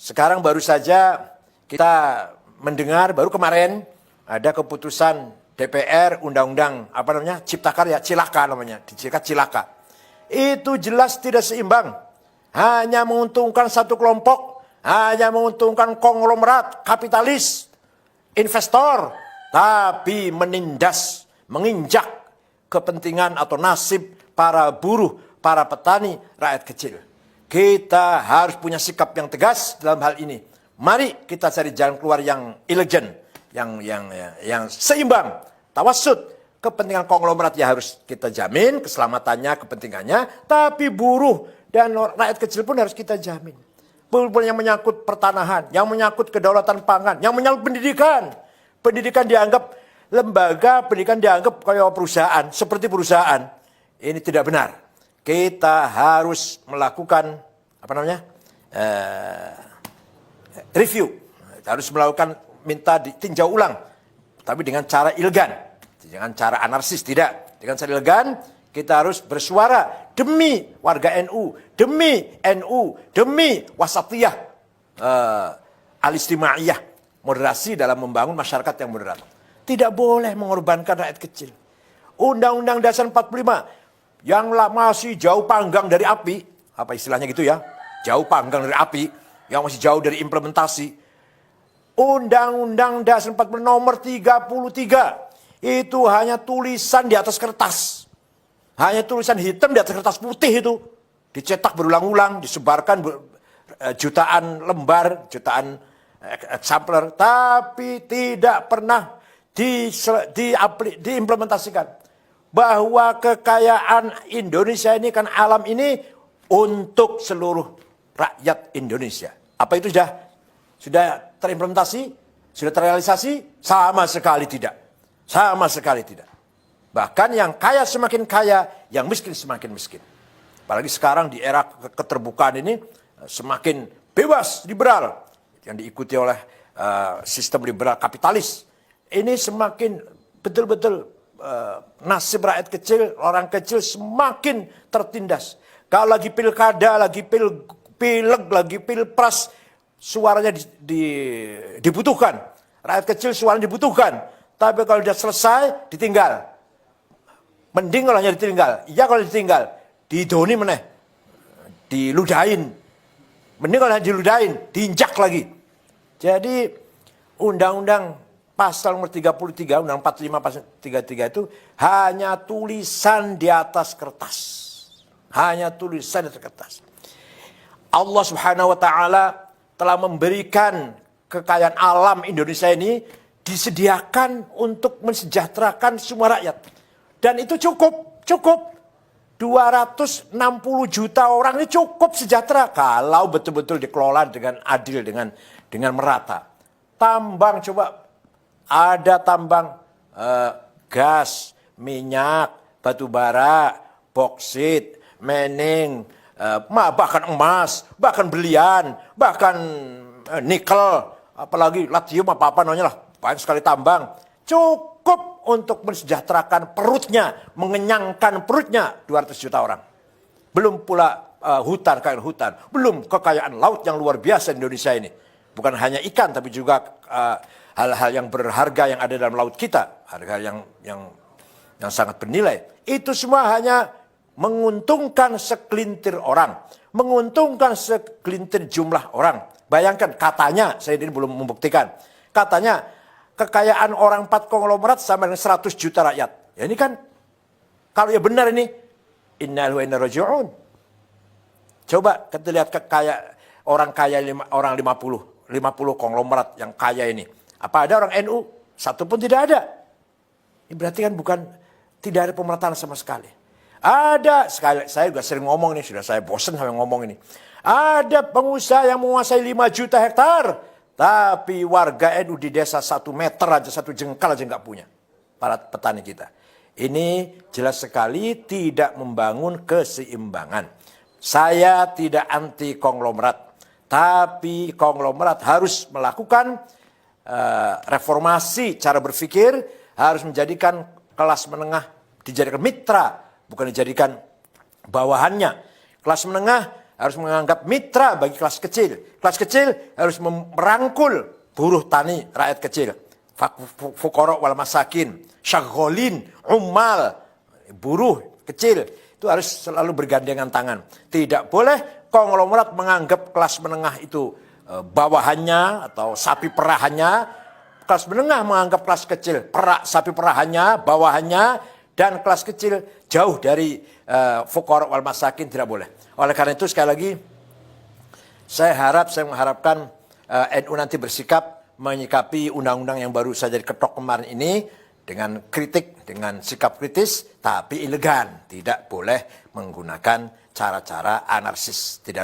Sekarang baru saja kita mendengar, baru kemarin ada keputusan DPR Undang-Undang Cipta Karya, Cilaka namanya, disingkat Cilaka. Itu jelas tidak seimbang. Hanya menguntungkan satu kelompok, hanya menguntungkan konglomerat, kapitalis, investor, tapi menindas, menginjak kepentingan atau nasib para buruh, para petani, rakyat kecil. Kita harus punya sikap yang tegas dalam hal ini. Mari kita cari jalan keluar yang elegan, yang seimbang, tawassut. Kepentingan konglomerat ya harus kita jamin, keselamatannya, kepentingannya, tapi buruh dan rakyat kecil pun harus kita jamin. Yang menyangkut pertanahan, yang menyangkut kedaulatan pangan, yang menyangkut pendidikan. Pendidikan dianggap lembaga, pendidikan dianggap kayak perusahaan, seperti perusahaan. Ini tidak benar. Kita harus melakukan review, harus melakukan minta ditinjau ulang, tapi dengan cara elegan. Jangan cara anarkis, tidak. Dengan cara elegan, kita harus bersuara demi warga NU, demi NU, demi wasatiyah, al-istimaiyah, moderasi dalam membangun masyarakat yang moderat. Tidak boleh mengorbankan rakyat kecil. Undang-Undang Dasar 45 yang masih jauh panggang dari api, apa istilahnya gitu ya, jauh panggang dari api, yang masih jauh dari implementasi. Undang-Undang Dasar 45 nomor 33 itu hanya tulisan di atas kertas. Hanya tulisan hitam di atas kertas putih itu. Dicetak berulang-ulang, disebarkan jutaan lembar, jutaan eksemplar. Tapi tidak pernah diimplementasikan. Bahwa kekayaan Indonesia ini kan alam ini untuk seluruh rakyat Indonesia. Apa itu sudah terimplementasi? Sudah terrealisasi? Sama sekali tidak. Sama sekali tidak. Bahkan yang kaya semakin kaya, yang miskin semakin miskin. Apalagi sekarang di era keterbukaan ini semakin bebas, liberal. Yang diikuti oleh sistem liberal kapitalis. Ini semakin betul-betul nasib rakyat kecil, orang kecil semakin tertindas. Kalau lagi pilkada, lagi pileg, lagi pilpres, suaranya dibutuhkan. Rakyat kecil suaranya dibutuhkan. Tapi kalau sudah selesai, ditinggal. Mending kalau hanya ditinggal. Iya kalau ditinggal, didoni meneh. Diludahin. Mending kalau hanya diludahin, diinjak lagi. Jadi, Undang-Undang Pasal nomor 33, Undang 45 Pasal 33 itu hanya tulisan di atas kertas. Hanya tulisan di atas kertas. Allah Subhanahu wa Ta'ala telah memberikan kekayaan alam Indonesia ini disediakan untuk mensejahterakan semua rakyat. Dan itu cukup. 260 juta orang ini cukup sejahtera kalau betul-betul dikelola dengan adil, dengan merata. Tambang coba, ada tambang gas, minyak, batu bara, boksit, mening, bahkan emas, bahkan berlian, bahkan nikel, apalagi lithium apa namanya lah. Banyak sekali tambang, cukup untuk mensejahterakan perutnya, mengenyangkan perutnya 200 juta orang. Belum pula kekayaan hutan, belum kekayaan laut yang luar biasa di Indonesia ini. Bukan hanya ikan, tapi juga hal-hal yang berharga yang ada dalam laut kita, harga yang sangat bernilai. Itu semua hanya menguntungkan segelintir orang, menguntungkan segelintir jumlah orang. Bayangkan, katanya, saya ini belum membuktikan, katanya kekayaan orang 4 konglomerat sama dengan 100 juta rakyat. Ya ini kan, kalau ya benar ini, innalillahi wa inna ilaihi raji'un. Coba kita lihat orang kaya orang 50 konglomerat yang kaya ini. Apa ada orang NU? Satu pun tidak ada. Ini berarti kan tidak ada pemerataan sama sekali. Ada, saya juga sering ngomong ini, sudah saya bosan sama ngomong ini. Ada pengusaha yang menguasai 5 juta hektar. Tapi warga NU di desa 1 meter aja, 1 jengkal aja nggak punya. Para petani kita. Ini jelas sekali tidak membangun keseimbangan. Saya tidak anti konglomerat. Tapi konglomerat harus melakukan reformasi cara berpikir. Harus menjadikan kelas menengah dijadikan mitra. Bukan dijadikan bawahannya. Kelas menengah harus menganggap mitra bagi kelas kecil. Kelas kecil harus merangkul buruh tani, rakyat kecil. Fuqara wal masakin, syagholin, ummal, buruh kecil. Itu harus selalu bergandengan tangan. Tidak boleh konglomerat menganggap kelas menengah itu bawahannya atau sapi perahannya. Kelas menengah menganggap kelas kecil perak sapi perahannya, bawahannya, dan kelas kecil jauh dari fuqara wal masakin, tidak boleh. Oleh karena itu sekali lagi saya mengharapkan NU nanti bersikap menyikapi undang-undang yang baru saja diketok kemarin ini dengan kritik, dengan sikap kritis, tapi elegan. Tidak boleh menggunakan cara-cara anarkis. Tidak